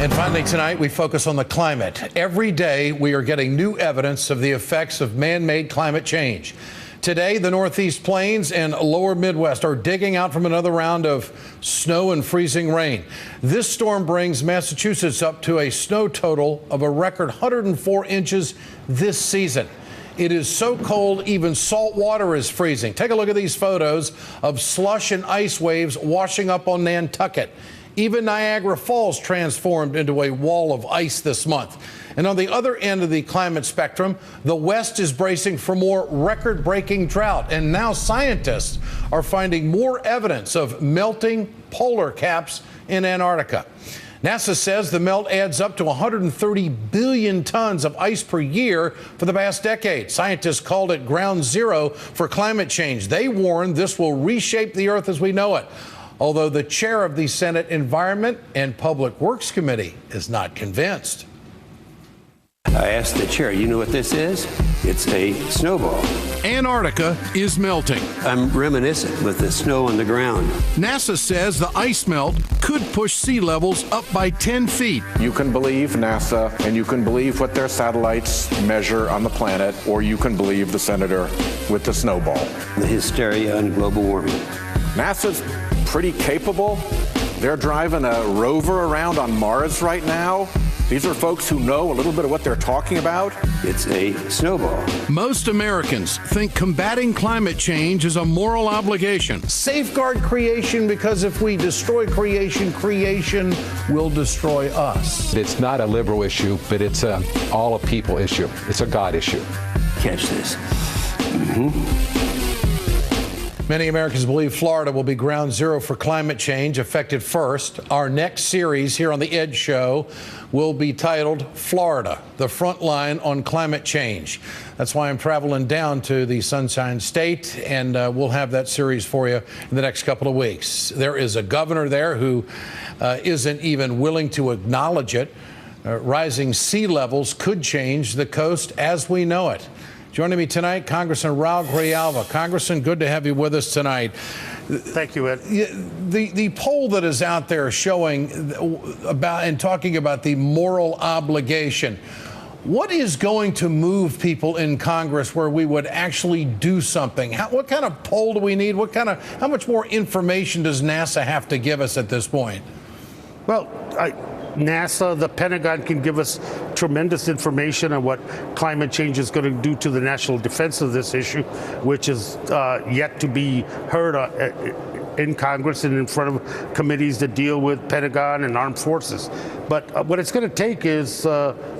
And finally tonight, we focus on the climate. Every day, we are getting new evidence of the effects of man-made climate change. Today, the Northeast Plains and lower Midwest are digging out from another round of snow and freezing rain. This storm brings Massachusetts up to a snow total of a record 104 inches this season. It is so cold, even salt water is freezing. Take a look at these photos of slush and ice waves washing up on Nantucket. Even Niagara Falls transformed into a wall of ice this month. And on the other end of the climate spectrum, the West is bracing for more record-breaking drought. And now scientists are finding more evidence of melting polar caps in Antarctica. NASA says the melt adds up to 130 billion tons of ice per year for the past decade. Scientists called it ground zero for climate change. They warn this will reshape the Earth as we know it. Although the chair of the Senate Environment and Public Works Committee is not convinced. I asked the chair, you know what this is? It's a snowball. Antarctica is melting. I'm reminiscent with the snow on the ground. NASA says the ice melt could push sea levels up by 10 feet. You can believe NASA and you can believe what their satellites measure on the planet, or you can believe the senator with the snowball. The hysteria on global warming. NASA's pretty capable. They're driving a rover around on Mars right now. These are folks who know a little bit of what they're talking about. It's a snowball. Most Americans think combating climate change is a moral obligation. Safeguard creation, because if we destroy creation, creation will destroy us. It's not a liberal issue, but it's all a people issue. It's a God issue. Catch this. Many Americans believe Florida will be ground zero for climate change, affected first. Our next series here on The Ed Show will be titled Florida, the Front Line on Climate Change. That's why I'm traveling down to the Sunshine State, and we'll have that series for you in the next couple of weeks. There is a governor there who isn't even willing to acknowledge it. Rising sea levels could change the coast as we know it. Joining me tonight, Congressman Grijalva. Congressman, good to have you with us tonight. Thank you, Ed. The poll that is out there showing about and talking about the moral obligation, what is going to move people in Congress where we would actually do something? What kind of poll do we need? How much more information does NASA have to give us at this point? Well, NASA, the Pentagon can give us tremendous information on what climate change is going to do to the national defense of this issue, which is yet to be heard in Congress and in front of committees that deal with Pentagon and armed forces. But what it's going to take is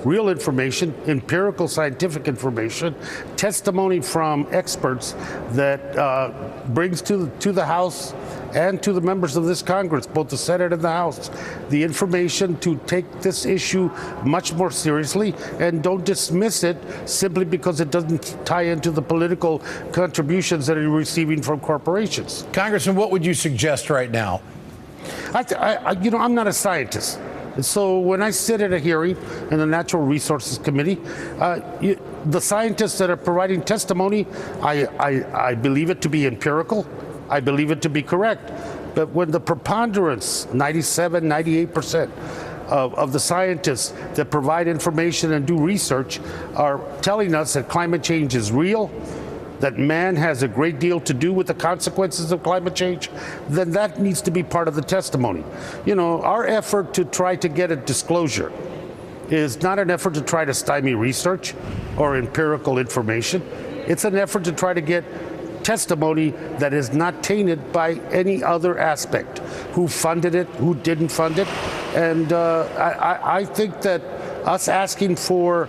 real information, empirical scientific information, testimony from experts that brings to the House and to the members of this Congress, both the Senate and the House, the information to take this issue much more seriously and don't dismiss it simply because it doesn't tie into the political contributions that are receiving from corporations. Congressman, what would you suggest right now? I'm not a scientist. So when I sit at a hearing in the Natural Resources Committee, the scientists that are providing testimony, I believe it to be empirical. I believe it to be correct. But when the preponderance, 97, 98% of the scientists that provide information and do research are telling us that climate change is real, that man has a great deal to do with the consequences of climate change, then that needs to be part of the testimony. You know, our effort to try to get a disclosure is not an effort to try to stymie research or empirical information. It's an effort to try to get testimony that is not tainted by any other aspect. Who funded it, who didn't fund it. And I think that us asking for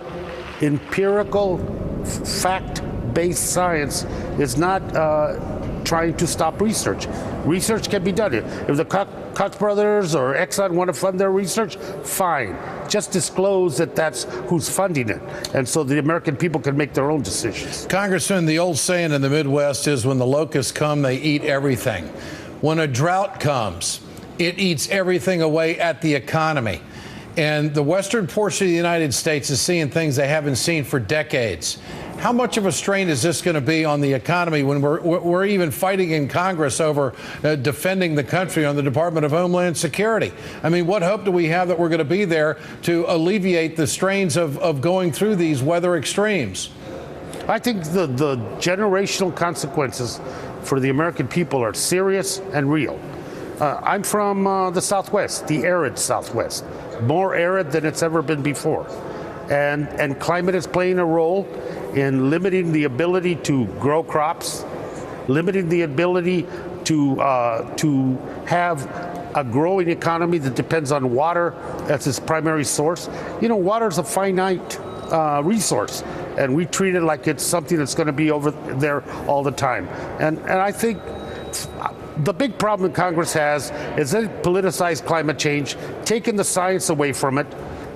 empirical, fact-based science is not trying to stop research. Research can be done. If the Koch brothers or Exxon want to fund their research, fine. Just disclose that that's who's funding it. And so the American people can make their own decisions. Congressman, the old saying in the Midwest is when the locusts come, they eat everything. When a drought comes, it eats everything away at the economy. And the western portion of the United States is seeing things they haven't seen for decades. How much of a strain is this going to be on the economy when we're even fighting in Congress over defending the country on the Department of Homeland Security? I mean, what hope do we have that we're going to be there to alleviate the strains of going through these weather extremes? I think the generational consequences for the American people are serious and real. I'm from the Southwest, the arid Southwest, more arid than it's ever been before. And climate is playing a role in limiting the ability to grow crops, limiting the ability to have a growing economy that depends on water as its primary source. You know, water is a finite resource, and we treat it like it's something that's going to be over there all the time. And I think the big problem Congress has is they politicized climate change, taken the science away from it,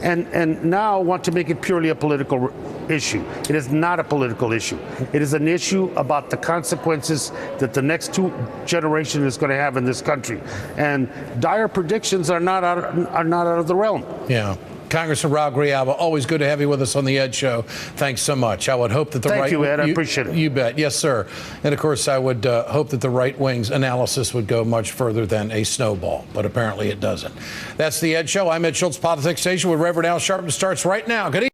and now want to make it purely a political issue. It is not a political issue. It is an issue about the consequences that the next two generations is going to have in this country. And dire predictions are not out of the realm. Yeah. Congressman Raul Grijalva, always good to have you with us on the Ed Show. Thanks so much. I would hope that the Thank you, Ed. I appreciate it. You bet. Yes, sir. And of course, I would hope that the right wing's analysis would go much further than a snowball, but apparently it doesn't. That's the Ed Show. I'm Ed Schultz, Politics Station, with Reverend Al Sharpton starts right now. Good evening.